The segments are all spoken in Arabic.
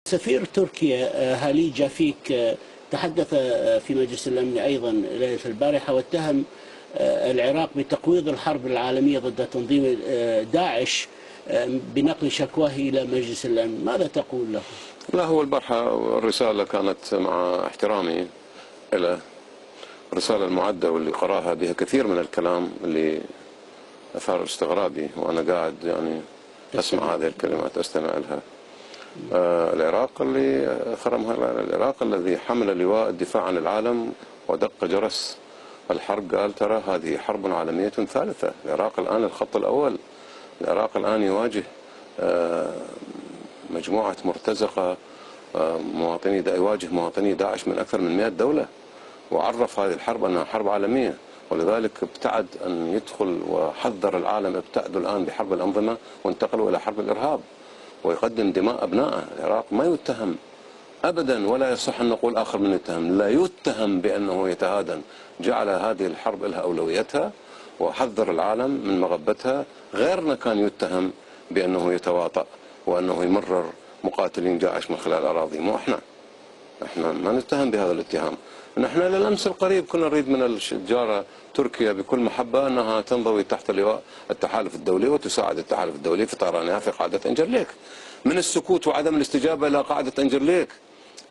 سفير تركيا هالي جافيك تحدث في مجلس الأمن أيضا ليلة البارحة واتهم العراق بتقويض الحرب العالمية ضد تنظيم داعش بنقل شكواه إلى مجلس الأمن. ماذا تقول له؟ لا، هو البارحة الرسالة كانت مع احترامي إلى الرسالة المعدة واللي قرأها بها كثير من الكلام اللي أثار استغرابي وأنا قاعد أسمع هذه الكلمات أستمع لها. العراق اللي خرمها العراق الذي حمل لواء الدفاع عن العالم ودق جرس الحرب قال ترى هذه حرب عالمية ثالثة. العراق الآن الخط الأول. العراق الآن يواجه مجموعة مرتزقة يواجه مواطني داعش من أكثر من 100 دولة، وعرف هذه الحرب أنها حرب عالمية، ولذلك ابتعد أن يدخل وحذر العالم ابتعدوا الآن بحرب الأنظمة وانتقلوا إلى حرب الإرهاب ويقدم دماء أبنائه. العراق ما يتهم أبدا، ولا يصح أن نقول آخر من يتهم، لا يتهم بأنه يتهادن. جعل هذه الحرب لها أولويتها وحذر العالم من مغبتها. غيرنا كان يتهم بأنه يتواطأ وأنه يمرر مقاتلين داعش من خلال الأراضي، مو احنا ما نتهم بهذا الاتهام. نحن للأمس القريب كنا نريد من الجارة تركيا بكل محبة أنها تنضوي تحت لواء التحالف الدولي وتساعد التحالف الدولي في طيرانها في قاعدة إنجرليك. من السكوت وعدم الاستجابة إلى قاعدة إنجرليك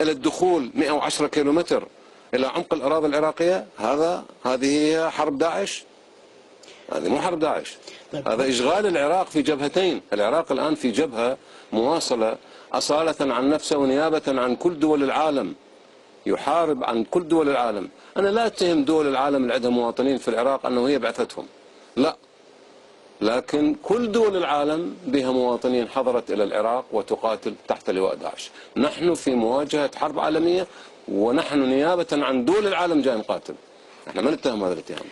إلى الدخول 110 كيلومتر إلى عمق الأراضي العراقية، هذه هي حرب داعش؟ هذه مو حرب داعش، هذا إشغال العراق في جبهتين. العراق الآن في جبهة مواصلة أصالة عن نفسه ونيابة عن كل دول العالم، يحارب عن كل دول العالم. أنا لا أتهم دول العالم اللي عندها مواطنين في العراق أنه هي بعثتهم، لا، لكن كل دول العالم بها مواطنين حضرت إلى العراق وتقاتل تحت لواء داعش. نحن في مواجهة حرب عالمية ونحن نيابة عن دول العالم جاي نقاتل. احنا ما نتهم هذا الاتهام.